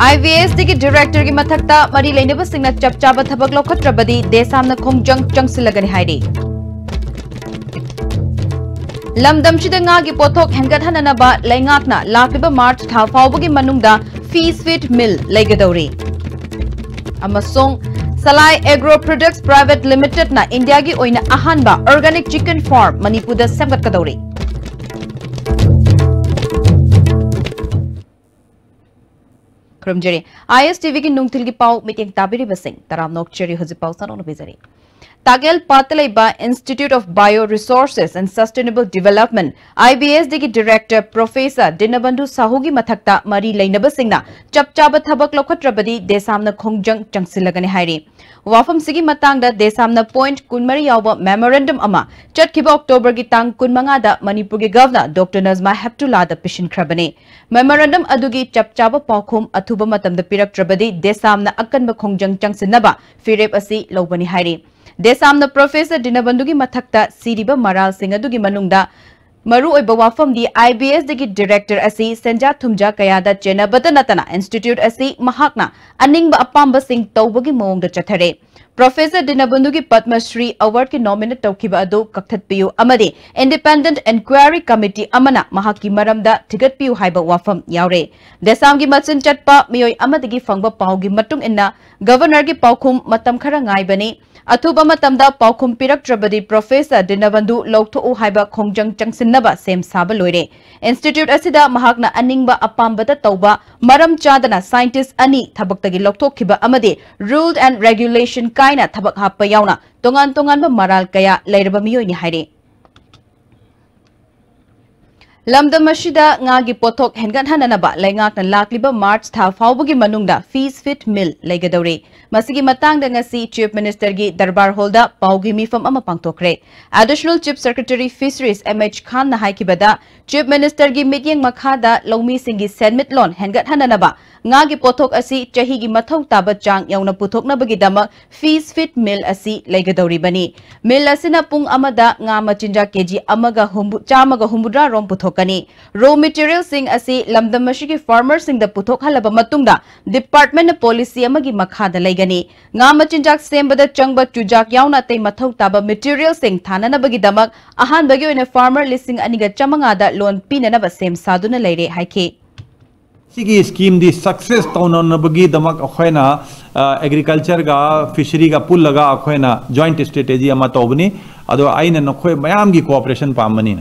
IVS की director की मथक्ता मरी लेनेब सिंगना चपचाब थबक लौखत्रबदी देसामना खोंजंग चंगसिलगनी हाइरी लमदमसिदा ngaगी पोथोक हेंगतहननबा लैंगाकना लाखिबा मार्च था फावबगी मनुंगदा फीस फिट मिल लेगदौरी अमसोंग Salai agro products private limited ना इंडिया की ओइना अहानबा ऑर्गेनिक चिकन फार्म मणिपुरदा सेमगतकदौरी Krumjeri ISTV की नुंगथिल की पाव मीटिंग ताबिरी बसिंग तराम नोकचेरी हुजी पाव सानो बेजरी तागेल पातलेबा institute of bio resources and sustainable development IBS की डायरेक्टर प्रोफेसर दिनबंधु साहू की मथक्ता मरी लेनबसिंगना चपचाब थबक लौखत्रबदी देसामना खोंजंग चंगसिलगने हाइरी वाफम सिगी मतंगदा देसामना पॉइंट कुनमरी यावबा मेमोरेंडम अमा चटखिबा अक्टोबर की तांग कुनमंगादा मणिपुर की गवर्नर डॉक्टर नजमा हेप्तुल्लादा पिशिनख्रबने मेमोरेंडम अदुगी चपचाब पाखुम अथुबा मतमदा पिरक्त्रबदी देसामना अकनबा खोंजंग चंगसिनबा फिरेप असि लौबनी हाइरी देसामना प्रोफेसर दिनबंधु की मथक्ता सिरिबा मराल सिंह अदुगी मनुंगदा मरु ओइबा वाफम दी IBS की डायरेक्टर असि सेंजा थुमजा कयादा चेनबदा नतना इंस्टीट्यूट असि महाकना अनिंगबा अपाम्बा सिंह तौबगी मओंगदा चथरे प्रोफेसर दिनबंधु की पद्मश्री अवार्ड की नॉमिनेट तौखिबा अदु कक्थतपियु अमदि इंडिपेंडेंट इंक्वायरी कमिटी अमना महाकी मरमदा थिगतपियु हाइबा वाफम यावरे देसाम की मचिन चटपा मियोय अमदगी फंगबा पाउगी मतुंग इन्ना गवर्नर की पाउखुम मतम खरा ngaibani अथुबा मतमदा पाउखुम पिरक्त्रबदी प्रोफेसर दिनबंधु लौथोउ हाइबा खोंजंग चंगसिनबा सेम साबा लोइरे इंस्टीट्यूट असिदा महाकना अनिंगबा अपाम्बदा तौबा मरम चादना साइंटिस्ट अनि थबक्तगी लौथोखिबा अमदि रूल एंड रेगुलेशन कायना थबक हाप्पा यावना तोंगान तोंगानबा मराल कया लेरबा मियोइनि हाइरे लमदमसिदा ngaगी पोथोक हेंगतहननबा लैंगाकना लाक्लिबा मार्च था फावबगी मनुंगदा फीस फिट मिल लेगदौरे मसिगी मतंगदा ngasi चीफ मिनिस्टर की दरबार हॉलदा पाउगी मिफम अमा पांगथोखरे additional chief secretary fisheries MH Khan ना हाइकिबदा चीफ मिनिस्टर की मीटिंग मखादा लौमी सिंगी सेनमिटलोन हेंगतहननबा ngaगी पोथोक असि चहीगी मथौ ताबा चांग यौना पुथोकनबगी दमक फीस फिट मिल असि लेगदौरी बनी मिल असिना पुंग अमदा nga मचिंजा केजी अमगा हुंबु चामगा हुंबुद्रा रोम पुथोकनी रो मटेरियल सिंग असि लमदमशि की फार्मर सिंग द पुथोक हलबा मतुंगदा डिपार्टमेंट पॉलिसी अमगी मखादा लेगनी nga मचिंजाक सेंबदा चंगबा चुजाक यावना ते मथौ ताबा मटेरियल सिंग थाननबगी दमक अहान बगी ओइना फार्मर लिसिंग अनिगा चमंगादा लोन पिननबा सेम सादुना लेरे हाइके सिगी स्कीम दी सक्सेस तौनबगी दमक अखोयना एग्रीकल्चर का फिशरी का पुल लगा अखोयना जॉइंट स्ट्रेटेजी अमा तौबनी अदो आइना नखोय मयाम की कोऑपरेशन पामनी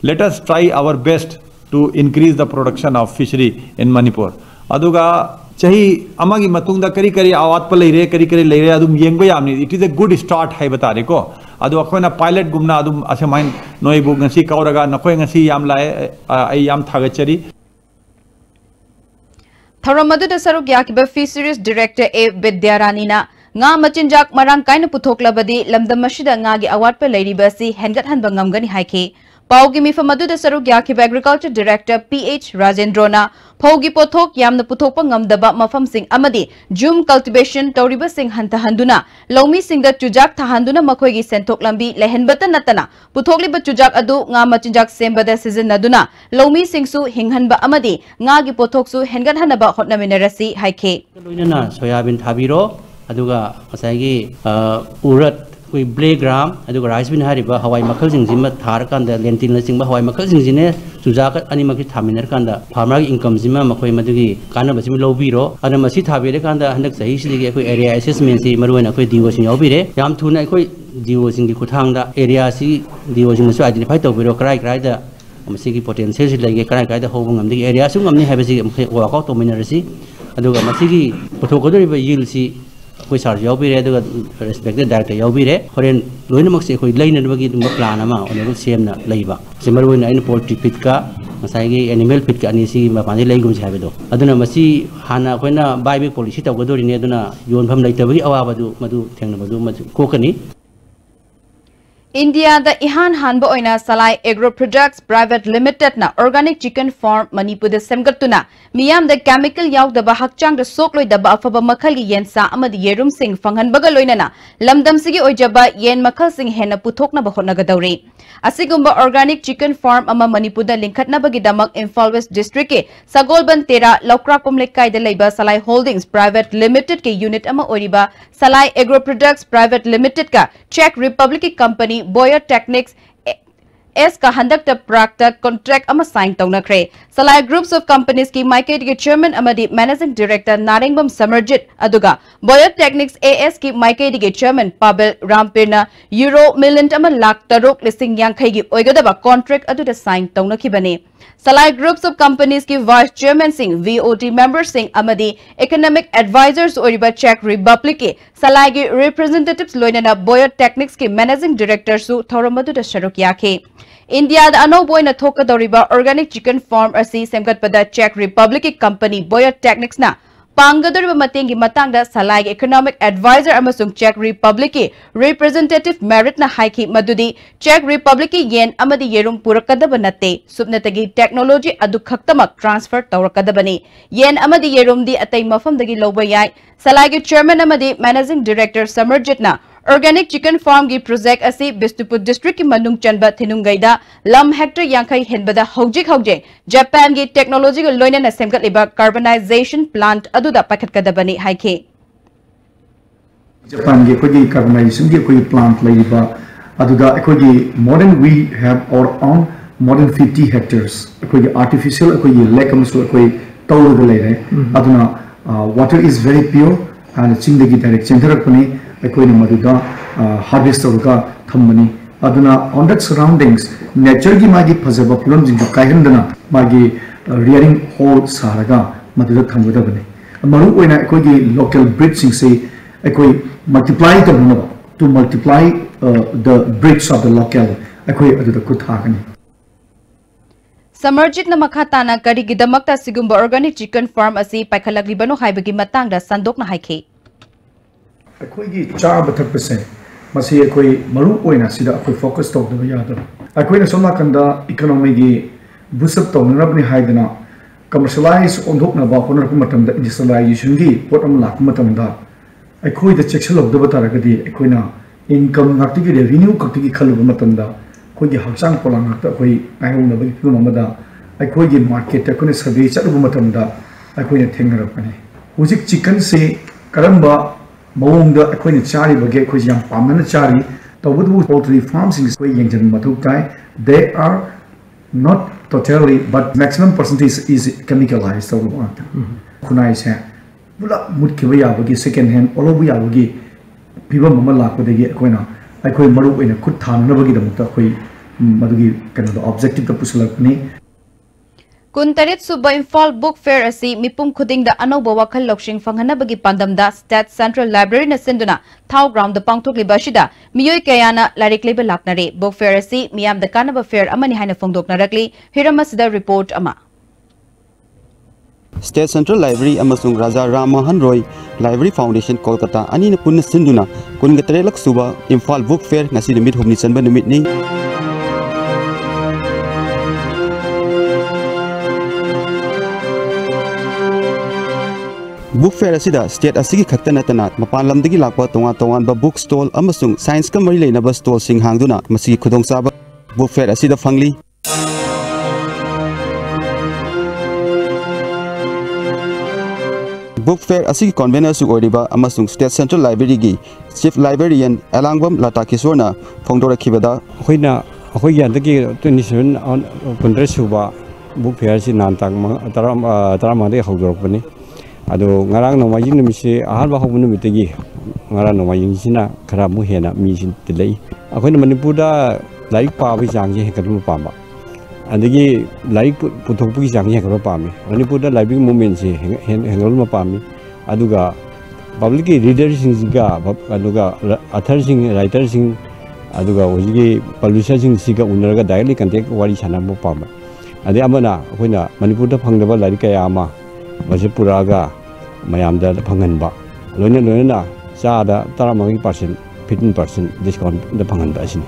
let us try our best to increase the production of fishery in Manipur अदुगा चाही अमागी मतुंगदा करी करी आवात पर लेरे करी करी लेरे अदुम येंगबा यामनी it is a good start है बतारे को अदो अखोयना पायलट गुमना अदुम असेमाइन नोइबु ngasi कौरगा नखोय ngasi याम लाए आई याम थागचरी थौरमदुदा सरुक याकिबा फिशरीज डायरेक्टर ए विद्यारानीना nga machinjak marang kaina puthoklabadi lamdamashida nga gi award pa leiribasi hengat hanba ngamgani haike paugi mifam aduda saruk yakiba agriculture director PH Rajendrona phaugi pothok yamna puthokpa ngamdaba mafam sing amadi jum cultivation tawriba sing hanta handuna lomi singda chujak thahanduna makhoi gi senthok lambi lehenbata natana puthokliba chujak adu nga machinjak sembada season naduna lomi singsu hinghanba amadi nga gi pothoksu hengat hanaba hotnaminarasi haike loinana soyabin thabiro अदुगा मसाइगी उरत कोई ब्लेग्राम अदुगा rice बिन हारिबा हवाई मखल जिंजिमा थार कांदा Lentin लसिंबा हवाई मखल जिंजिने चुजाक अनिमकी थामिनर कांदा farmer income जिमा मखोय मदुगी कानबा SIM लोबिरो अन मसी थाबिरे कांदा हंदक सही सिदिगे कोई एरिया असेसमेंट सि मरुना कोई दिवोसिंग यावबिरे याम थुना कोई दिवोसिंग की खुथांगदा एरिया सि दिवोसिंग सु आइडेंटिफाई तौबिरो क्राइ क्राइदा मसीगी पोटेंशियल सि लगे क्राइ क्राइदा होबो ngamdi एरिया सु ngamni हाबसि वर्कआउट तोमिनरसि अदुगा मसीगी पथोकदरिबा यिलसि कोई सार यावबिरे अदुगा रेस्पेक्टेड डायरेक्टर यावबिरे होरेन लोइनमक से कोई लेनबगी प्लान अमा ओनेबल सेमना लैबा सिमरवइन आइन पोल्ट्री पिट का ꯉꯁꯥꯏꯒꯤ ꯑꯦꯅꯤꯃꯦꯜ ꯐꯤꯠꯀ ꯑꯅꯤꯁꯤ ꯃꯄꯥꯟꯗ ꯂꯩꯒꯨꯝꯁꯤ ꯍꯥꯏꯕꯗꯣ ꯑꯗꯨꯅ ꯃꯁꯤ ꯍꯥꯟꯅ ꯑꯩꯈꯣꯏꯅ ꯕꯥꯏꯕꯦꯛ ꯄꯣꯂꯤꯁꯤ ꯇꯧꯒꯗꯣꯔꯤꯅꯤ ꯑꯗꯨꯅ ꯌꯣꯟꯐꯝ ꯂꯩꯇꯕꯒꯤ ꯑꯋꯥꯕꯗꯨ ꯃꯗꯨ ꯊꯦꯡꯅꯕꯗꯨ ꯀꯣꯛꯀꯅꯤ India da ihan hanba oina Salai Agro Products Private Limited na organic chicken farm Manipur da semgatuna miyam da chemical yaw da ba hakchang da sokloi da ba afaba makhal gi yen sa amadi yerum sing fanghan baga loinana lamdam sigi oijaba yen makhal sing hena puthokna ba hotna gadawri asigumba organic chicken farm ama Manipur da linkhatna bagi damak Imphal West District ke Sagolban Tera Laukrakom Lekai da leiba Salai Holdings Private Limited ke unit ama oriba Salai Agro Products Private Limited ka Czech Republic company Boyer Technics S ka handak ta prakta contract ama sign tawnakre Salai groups of companies ki market ke chairman amadi managing director Naringbam Samarjit aduga Boyer Technics AS ki market ke chairman Pavel Rampirna euro million ama lakh taruk lising yankhai gi oigadaba contract adu da sign tawnakibani Salai groups of companies ki vice chairman sing VOT member sing amadi economic advisors oriba Czech Republic ke Salai gi representatives loinana Boyer Technics ki managing director su thoramadu da sharuk yakhe India da anoboy na thokadoriba organic chicken farm asi semgatpada Czech Republic company Boyer Technics na pangadoriba matengi matangda Salai economic advisor amasung Czech Republic representative merit na haiki madudi Czech Republic yen amadi yerum purakadaba natte subnatagi technology adu khaktamak transfer tawrakadabani yen amadi yerum di atai mafam dagi loba yai Salai chairman amadi managing director Samarjit na Organic chicken farm gi project asi Bistupur district ki manung chanba thinungaida lam hector yankai henbada hojik Japan gi technology ko loina na semgat liba carbonization plant aduda pakhat kadabani haike Japan gi ko gi carbonization gi ko plant laiba aduda ko gi modern we have our own more than 50 hectares ko gi artificial ko gi lake amso ko tawru lai aduna water is very pure and chingdagi direct chendarakpani aikoina maduda harvest tawga thammani aduna on that surroundings nature gi magi phajaba pulam jing kaihendana magi rearing hole saraga maduda thamgodabani maru oina aikogi local breeds sing say aikoi multiply to multiply the breeds of the local aikoi aduda kuthagani Samarjit na makhatana kari gidamakta sigumba organic chicken farm asi paikhalagibano haibagi matangda sandok na haike अखोई चाब थकपसे मसी अखोई मरु ओइना सिदा अखोई focus तौदब यादो अखोई सोना कंदा economy गी बुसअप तौनरबनि हाइदना commercialise ओंधोकना बा होनरप मतमदा इंडस्ट्रियलाइजेशन गी पोटम लाक मतमदा अखोई द चेक्सल ऑफ द तरगदी अखोइना इनकम नाक्तिगी रेवेन्यू कक्तिगी खलुब मतमदा अखोई गी हक्सांग पोला नाक्ता अखोई आइहोनबगी फिल्म मदा अखोई गी मार्केट अखोइना सर्वे चलुब मतमदा अखोइना थेंगरपने हुजिक चिकन से करंबा मौंग अखोइना चारी बगे अखोइ याम पामना चारी तबुदु पोल्ट्री फार्म्स इन अखोइ यंजन मथु ताई they are not totally but maximum percentage is chemicalized so खुनाई से बुला मुटखिबा याबगी second hand ओलोबु याबगी पिबा मम लाखबदगी अखोइना अखोइ मरु ओइना खुद थाननबगी दमता अखोइ मदुगी कनो ऑब्जेक्टिव द पुसलकनी Kuntarit Suba Imphal Book Fair asi mipum khuding da anoba wakhal loksing fanghanabagi pandamda State Central Library na sinduna thau ground da pangthok liba shida miyoi kayana larik leba laknare book fair asi miyam da kanaba fair amani haina phongdokna rakli hirama sida report ama State Central Library amasung Raja Ram Mohan Roy Library Foundation Kolkata ani na punna sinduna kungatare lak suba Imphal Book Fair ngasi numit humni sanba numit ni Book Fair asida state asigi khakta natana mapan lamdagi lakwa tonga ba book stall amasung science ka mari leina ba stall sing hangduna masi khudong saba Book Fair asida fangli Book Fair asigi convener su oriba amasung State Central Library gi Chief Librarian Alangbam Lata Kisorna phongdora khibada hoina hoi yandagi 27 on pundrasuba Book Fair si nantang taramade hawdorpani ado ngarang nomajing numisi ahanba hawbu numitegi ngarang nomajing sina khara mu hena mi sin tilai akoina Manipur da laik pa bi jangje hekadum pamba adigi laik puthokpu jangje hekadum pami Manipur da library movement si hengal ma pami aduga public reader sing ga aduga author sing writer sing aduga ojigi publisher sing siga unarga directly contact wari sana mo pamba ꯑꯗꯩ ꯑꯃꯅ ꯑꯩꯈꯣꯏꯅ ꯃꯅꯤꯄꯨꯔꯗ ꯐꯪꯗꯕ ꯂꯥꯏꯔꯤꯛ ꯀꯌꯥ ꯑꯃ ꯃꯁꯤ ꯄꯨꯔꯛꯑꯒ ꯃꯌꯥꯝꯗ ꯐꯪꯍꯟꯕ ꯂꯣꯏꯅꯅ ꯆꯥꯗ 15% 15% ꯗꯤꯁꯀꯥꯎꯟꯗ ꯐꯪꯍꯟꯕ ꯑꯁꯤꯅꯤ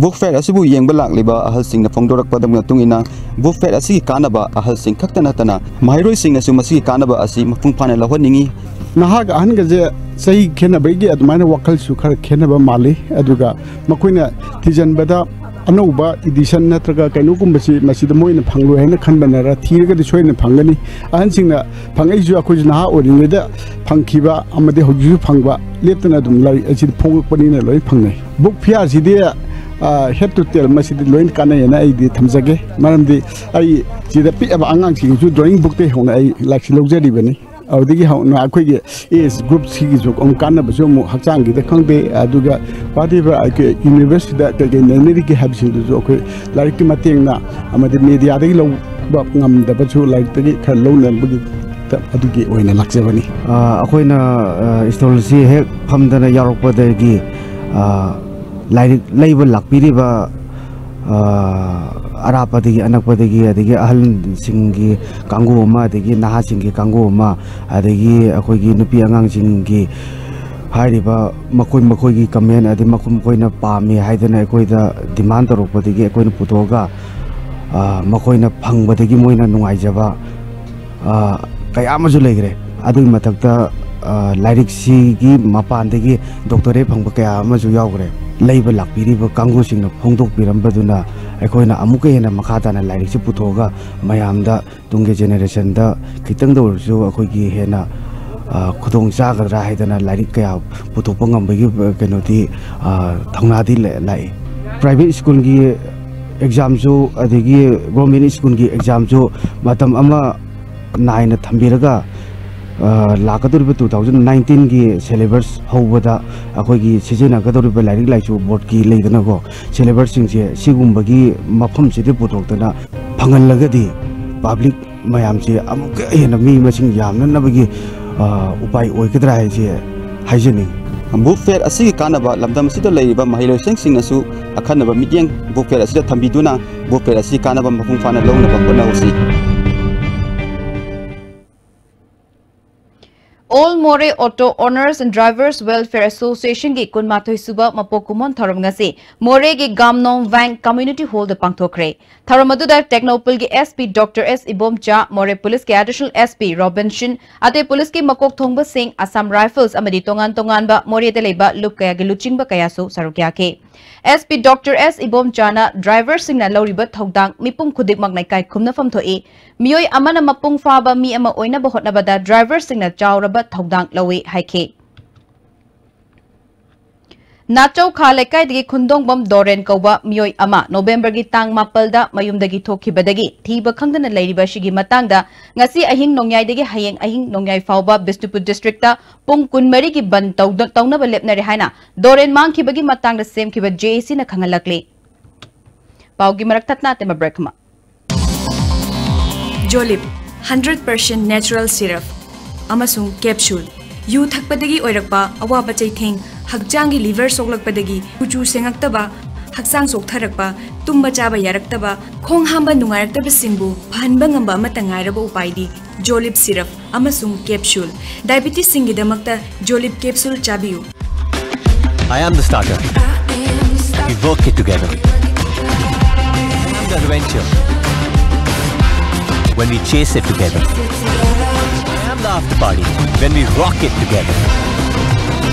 ꯕꯨꯛ ꯐꯦꯌꯔ ꯑꯁꯤꯕꯨ ꯌꯦꯡꯕ ꯂꯥꯛꯂꯤꯕ ꯑꯍꯜꯁꯤꯡꯅ ꯐꯣꯡꯗꯣꯔꯛꯄꯗ ꯃꯇꯨꯡꯏꯟꯅ ꯕꯨꯛ ꯐꯦꯌꯔ ꯑꯁꯤꯒꯤ ꯀꯥꯟꯅꯕ ꯑꯍꯜꯁꯤꯡ ꯈꯛꯇ ꯅꯠꯇꯅ ꯃꯍꯩꯔꯣꯏꯁꯤꯡꯅꯁꯨ ꯃꯁꯤꯒꯤ ꯀꯥꯟꯅꯕ ꯑꯁꯤ ꯃꯄꯨꯡ ꯐꯥꯅ ꯂꯧꯍꯟꯅꯤꯡꯉꯤ ꯅꯍꯥꯛ ꯑꯍꯟꯒꯁꯦ ꯆꯍꯤ ꯈꯦꯠꯅꯕꯒꯤ ꯑꯗꯨꯃꯥꯏꯅ ꯋꯥꯈꯜꯁꯨ ꯈꯔ ꯈꯦꯠꯅꯕ ꯃꯥꯜꯂꯤ ꯑꯗꯨꯒ ꯃꯈꯣꯏꯅ ꯊꯤꯖꯟꯕꯗ ꯑꯅꯧꯕ ꯏꯗꯤꯁꯟ ꯅꯠꯇ꯭ꯔꯒ ꯀꯩꯅꯣꯒꯨꯝꯕꯁꯤ ꯃꯁꯤꯗ ꯃꯣꯏꯅ ꯐꯪꯂꯣꯏ ꯍꯥꯏꯅ ꯈꯟꯕꯅꯔ ꯊꯤꯔꯒꯗꯤ ꯁꯣꯏꯅ ꯐꯪꯒꯅꯤ ꯑꯍꯟꯁꯤꯡꯅ ꯐꯪꯉꯛꯏꯁꯨ ꯑꯩꯈꯣꯏꯁꯨ ꯅꯍꯥ ꯑꯣꯏꯔꯤꯉꯩꯗ ꯐꯪꯈꯤꯕ ꯑꯃꯗꯤ ꯍꯧꯖꯤꯛꯁꯨ ꯐꯪꯕ ꯂꯦꯞꯇꯅ ꯑꯗꯨꯝ ꯂꯥꯏꯔꯤꯛ ꯑꯁꯤꯗ ꯐꯣꯡꯉꯛꯄꯅꯤꯅ ꯂꯣꯏ ꯐꯪꯅꯩ book ꯐꯤꯌꯥꯔꯁꯤꯗꯤ head to tail masidi loin kanayena ai di thamjage maramdi ai sida piaba angangsing ju drawing book te hona ai like lojari bani awdigi hona akoi ge is group sigi ju om kana basu mu hakchang gi de khangbe aduga padiba ai ke university da ke neri ke habsing ju akoi like ki mateng na amadi media dagi lo ba ngam da basu like tagi khar lo na bugi adugi oina lakjabani akoina stol si hek phamdana yarok padagi लाइक लाइव लाक्पीरीबा अरापदगी अनकपदगी अदगी अहल सिंगी Congo अमा अदगी नहा सिंगी कांगो अमा अदगी अखोगी नुपी अंगांग सिंगी हाइरिबा मकोय मकोयगी कमेंट अदि मकुम कोइना पामी हाइदना अखोयदा डिमांड तरोपदगी अखोयना पुतोगा मकोयना फंगबदगी मोइना नुंगाइजबा कया अमजु लेग्रे अदुई मथक्ता लाइरिक सिगी मपानदगी डॉक्टरे फंग कया अमजु यावग्रे लेब लाक्पीरीब कांगुसिंग फोंदोकपीरंबदुना अखोयना अमुक हेना मखाताना लाइरिक पुथोगा मयामदा तुंगे जेनरेशन दा खितंग दौरसु अखोयगी हेना खुदोंग चागद्रा हाइदना लाइरिक कया पुथोप ngambagi kenoti thongnadi lai private school की एग्जाम जो अदगी गवर्नमेंट स्कूल की एग्जाम जो मतम अमा नायना थंबिरगा लाकदुरबे 2019 की सिलेबस होबदा अखोगी सिजेनागदुरबे लाइरिक लाइसु बोर्ड की लेदनाको सिलेबस सिंगसे सिगुंबगी मफम सिदे पुथोक्तना फंगनलगदी पब्लिक मयामसे अमुक हेना मी मसिंग यामननबगी उपाय ओइगदरा हाइसे हाइजनी बुक फेयर असिगी कानबा लमदम सिदा लेरिबा महिलासिंगसिंगसु अखनबा मिटिंग बुक फेयर असिदा थंबिदुना बुक फेयर असि कानबा मफुं फाना लौनबा होनाउसी All More Auto Owners and Drivers Welfare Association की कुनमाथोई सुबा मपोकुमोन थरम ngasi More की Gamnong Wang Community Hall द पांगथोखरे थरम अदुदा टेक्नोपल की SP Dr. S Ibomcha More Police के Additional SP Robinson अते पुलिस की मकोक थोंगबा सिंह Assam Rifles अमदी तोंगान तोंगान बा More दे लेबा लुप कया गे लुचिंग बा कयासो सरुक्या के SP Dr. S Ibomcha ना ड्राइवर सिंह ना लौरिबा थौदांग मिपुम खुदिक मगनाय काय खुमना फमथोई मियोय अमना मपुंग फाबा मी अमा ओइना बहोटनाबदा ड्राइवर सिंह ना चावरबा थौदांग लौवे हाइखे नाचौ खा लेकाइदगी खुंदोंबम दोरेन कौबा मियोय अमा नोवेम्बर की तांग मापलदा मयुमदगी थोखिबदगी थीबा खंगदना लेरिबा शिगी मतांगदा ngasi ahing nongyai hayeng ahing nongyai fauba Bishnupur district ta pung kunmari ki ban taunaba lepnare haina doren mangkhibagi matangda semkhiba JAC na khangalakle paugi maraktatna tema breakma Jolip 100% natural syrup amasung capsule yu thakpadagi oirakpa awaba chaitheng hakjangi liver soklakpadagi kuchu sengaktaba haksang soktharakpa tumba chaba yaraktaba khong hamba nungaraktaba singbu phanba ngamba amata ngairaba upaidi Jolip syrup amasung capsule diabetes singi damakta Jolip capsule chabiu I am the starter. We work it together. I am the adventure. When we chase it together. I am the after party. When we rock it together.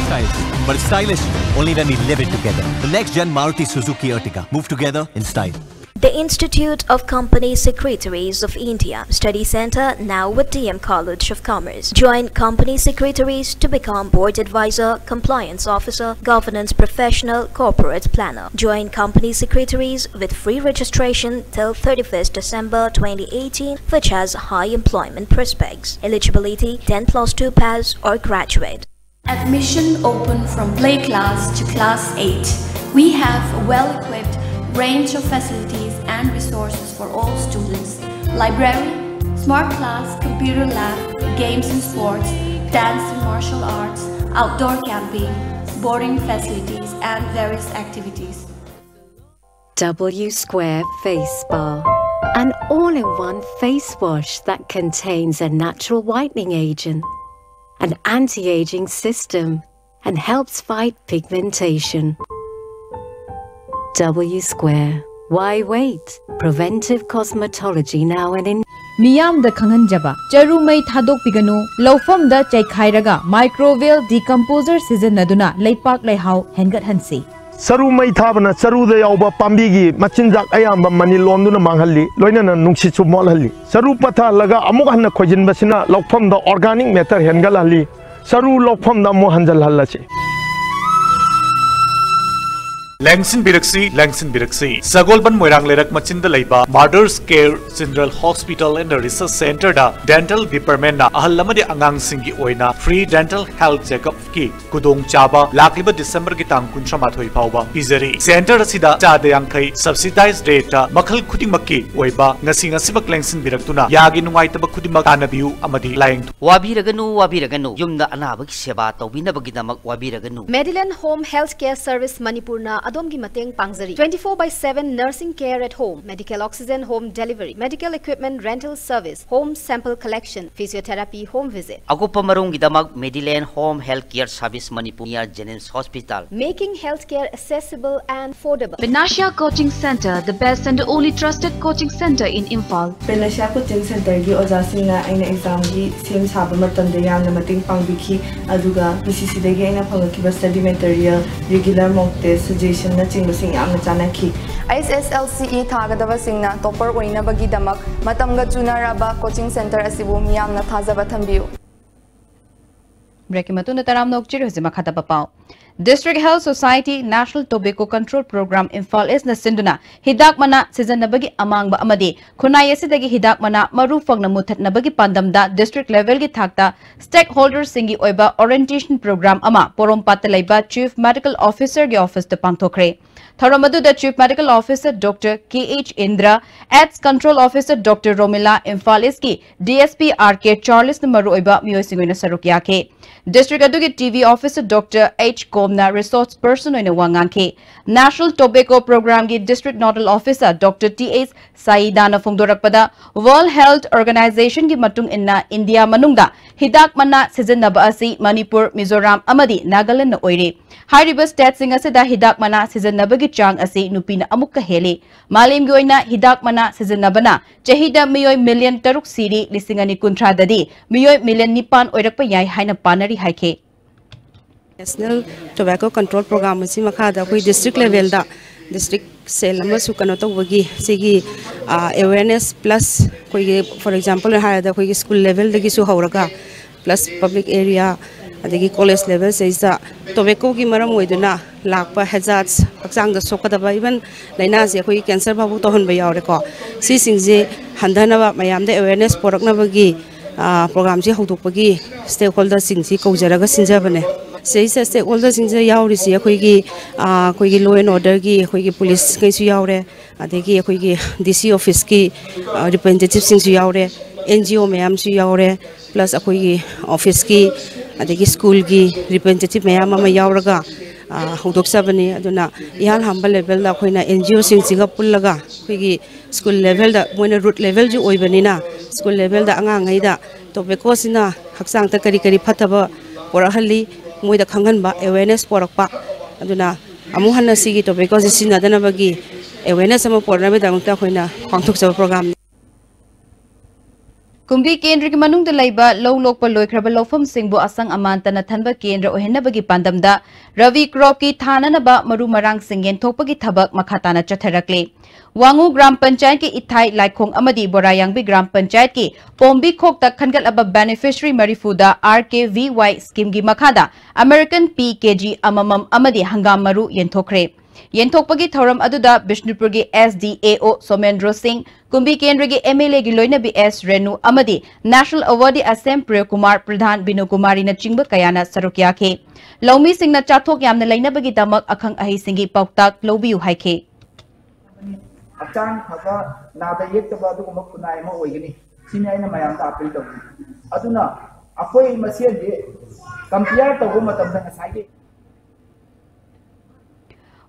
Stylish. But it's stylish only when we live it together. The next gen Maruti Suzuki Ertiga. Move together in style. The Institute of Company Secretaries of India Study Center now with DM College of Commerce. Join company secretaries to become board advisor, compliance officer, governance professional, corporate planner. Join company secretaries with free registration till 31st December 2018, which has high employment prospects. Eligibility 10+2 pass or graduate. Admission open from play class to class 8. We have a well-equipped range of facilities and resources for all students. Library, smart class, computer lab, games and sports, dance and martial arts, outdoor camping, boarding facilities and various activities. W Square Face Spa. An all-in-one face wash that contains a natural whitening agent, an anti-aging system, and helps fight pigmentation. W Square. Why wait? Preventive cosmetology now and in Miyam da Kanganjaba, Charumai Thadok Pigano, Lofum da Chaikairaga, Microbial Decomposer Season Naduna, Laypark Layhau, Hengat Hansi. Saru mai thabana saru de yauba pambigi machinjak ayamba mani lomduna manghalli loinana nungsi chu molhalli saru patha laga amuk hanna khojin basina lokpham da organic matter hengalhalli saru lokpham da mo hanjal hallachi Langsin Biraksi, Sagolban Moirang Lerak Machinda Laiba, Mother's Care General Hospital and Research Center da Dental Department na Ahalamadi Angang Singi Oina, Free Dental Health Checkup Ki, Kudong Chaba, Lakliba December Gitang Kunshamathoi Pauba, Pizeri, Center Sida, Chadayangkai, Subsidized Rate, Makal Kudimaki, Oiba, Nasinga Sibak Langsin Biraktuna, Yagin Waitaba Kudimak Anabiu, Amadi, Lying. Wabiraganu, Yumda Anabak Shebato, Winabaginamak Wabiraganu. Medillion Home Healthcare Service Manipurna. Adom mateng pangzari 24/7 nursing care at home, medical oxygen home delivery, medical equipment rental service, home sample collection, physiotherapy home visit. Agupa marong gidamak Medillion Home Healthcare Service Manipur Jennings Hospital, making healthcare accessible and affordable. Benasha Coaching Center, the best and only trusted coaching center in Imphal. Benasha Coaching Center gi ojasingna aina exam gi sem saba matamda yamna mateng pangbiki aduga PCC dagi aina phangaki study material, regular mock test, ISSLCE Tagadava Singna, Topper Wayna Bagidamak, Matamga Junaraba Coaching Center Asibu Miamna Tazaba Tambiu. Brekimatuna Taram Nokchir Hizimakata Papao. District Health Society National Tobacco Control Program Imphal is Nasinduna, Hidak Mana, Season Nabagi Amang Ba Amadi, Kunayasi Hidak Mana, Maru Fagna Mutat Nabagi Pandamda, District Level Gitakta, Stakeholders Singi Oiba Orientation Program Ama, Porom Patalaiba, Chief Medical Officer Ge Office de Pangtokre. Tharamadu, the Chief Medical Officer Dr. K.H. Indra, Ads Control Officer Dr. Romila Imphaliski, DSP R.K. Charles Namaru Oiba, Miosigwina Sarukiake. District Adugi TV Officer Dr. H. Komna, Resource Person in Wanganke. National Tobacco Program Gi District Nodal Officer Dr. T.H. Saidana Fungdorakpada, World Health Organization Gi Matung Inna India Manungda, Hidak Mana Season Nabaasi, Manipur, Mizoram, Amadi, Nagaland na Oire. Hariba Stat Singasida Hidak Mana Season Nabagi Chang Asi, Nupina Amuka Hele. Malim Goina Hidak Mana Season Nabana, Chahida Mioy Million Taruk Siri, Lisingani Kuntradadi, Mioy Million Nipan Oirakpayai Haina Panari Haike. National Tobacco Control Program is Makada, district level, district sale number Sukanoto Wagi, Sigi awareness plus, for example, the school level, the Gisu Hauraga, plus public area, the college level says that tobacco Gimaram Weduna, Lakpa hazards, Aksang the Sokataba, even Lainazi, cancer Babu Tohon Bayaureko, Sising Handana, Mayam, the awareness Poraknavagi program, Hotopagi, stakeholders in Kozaraga Sinjabane. Says stakeholders in the Yaurisi, Quigi law and order, Quigi police case Yaure, Adegi, Quigi DC office key, representatives in Yaure, NGO Mayam Yaure, plus a Quigi office key, Adegi school key, representative Mayama Yauraga, Hodok Sabani, Aduna, Yan Humble level, the Quina NGO in Singapore, Quigi school level, the when a root level you Oivanina, school level, the Angaida, Tobacco Sina, Haksang Takari Pataba, or a Hali. With the Kangan awareness for a pack, Aduna, Amuhana Sigito because it's in Adanabagi, awareness of Pornamida Wina, Pangtok program. Kumbi Kendrick Manung de Laiba, Low Local Loikrabalo from Singbo Asang Amanta Natanba Kendra Ohenabagi Pandamda, Ravi Kroki Tananaba, Marumarang Singin, Topagi Tabak, Makatana Chatarakle. Wangu Gram Panchayat ki Ithai Laikong Amadi Borayangbi Gram Panchayat ki Pombi Kokta Kangal Aba Beneficiary Marifuda RKVY Scheme gi Makada American PKG Amamam Amadi Hangam Maru Yentokre. Yentokpagi Thoram Aduda Bishnupur gi SDAO Somendro Singh Kumbi Kendra gi MLA gi Loina BS Renu Amadi National Awardee Assam Priya Kumar Pradhan Binu Kumari na Chingba Kayana Sarukyake. Lomi Singh na Chathok Yamna Laina Bagi Damak Akhang Ahi Singhi Pauktak Lobiu Haike. Achan Haka Nada Yekaba Makunai Moigani, Sina Mayanta Apple. Aduna, Afoy Masia, compare the woman of the Sagi.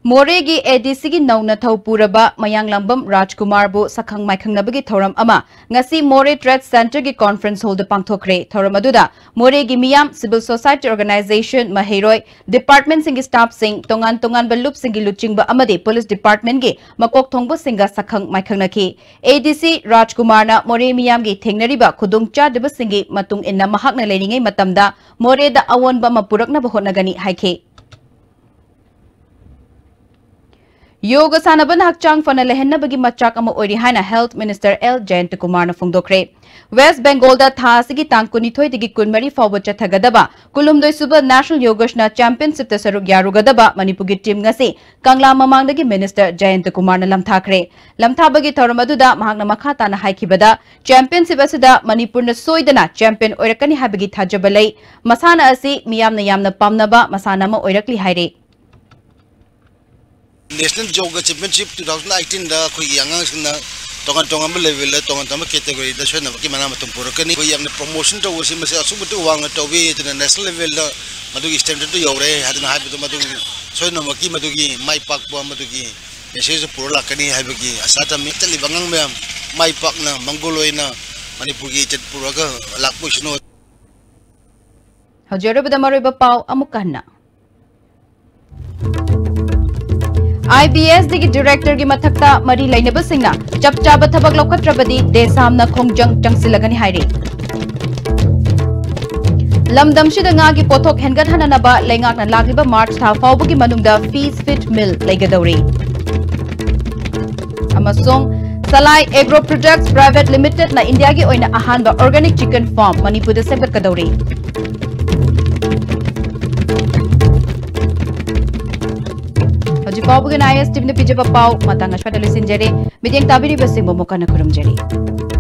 मोरेगी ADC की नौना थौ पुरबा मयांगलंबम राजकुमार बु सखंग माइखंगनबगी थौरम अमा ngasi Moreh trade centre की conference hall द पांगथोखरे थौरम अदुदा मोरेगी मियाम सिविल सोसाइटी ऑर्गेनाइजेशन महेरोय डिपार्टमेंट सिंग स्टाफ सिंग तोंगान तोंगान बलुप सिंग लुचिंग अमदे पुलिस डिपार्टमेंट की मकोक थोंगबो सिंगा सखंग माइखंगनखी एडीसी राजकुमार ना मोरे मियाम की थेंगनरिबा खुदुंग चादब सिंगी मतुंग इन्ना महाकना लेनिंगे मतमदा मोरेदा अवोनबा मपुरकना बहोनगनी हाइखे योग सानबन हकचांग फन लेहनबगी मचाक अमा ओइरि हाइना health minister L Jayanta Kumar न फोंदोखरे वेस्ट बेंगोल दा थासिगी तांग 23 दिगी 24 फाव चथगदबा कुलुमदोय सुबा नेशनल योगशना चैंपियनशिप त सरुक यारुगदबा मणिपुर की टीम ngasi कांगला ममांगदगी मिनिस्टर जयंत कुमार न लमथाखरे लमथाबगी थौरम अदुदा महाकना मखा ताना हाइखिबदा चैंपियनशिप असदा मणिपुर न सोइदना चैंपियन ओइरकनी हाबगी थाजबा लै मसाना असि मियामना यामना पामनबा मसाना म ओइरकली हाइरे नेशनल योगा चैंपियनशिप 2018 दा कोई यांगा सिंना तोंगन तोंगन लेवल दा तोंगन तम कैटेगरी दा सोना की मना मतम पुरकनी कोई हमने प्रमोशन तो वसी मसे असुबत वांग तोबे तना नेशनल लेवल दा मदुगी स्टैंडर्ड तो योरे हादना हाबे तो मदुगी सोना मकी मदुगी माई पाक बो मदुगी मेसेज पुर लाकनी हाबगी असाता में तली बंगंग में माई पाक ना मंगोलोइना मणिपुर की चट पुरगा लाकपुशनो हजरबदा मरेबा पाव अमुकहना IBS दिगी डायरेक्टर की मथक्ता मरी लेनेब सिंगना चप चाब थबक लौकत्रबदी देसामना खोंगजंग चंगसिलगनी हाइरे लमदमसिदा nga की पोथोक हेनगत हननबा लेंगाकना लागिबा मार्च था फावबगी मनुंगदा फीस फिट मिल लेगदौरी अमसोंग Salai agro products private limited ना इंडिया की ओइना अहानबा ऑर्गेनिक चिकन फार्म मणिपुर दा सेबकदौरी पावबुगन IS टीम ने पिजे पाव मतंग अस्पताल सिंजरे मिडियम ताबिरी बसिंग बोमोकन खुरमजरी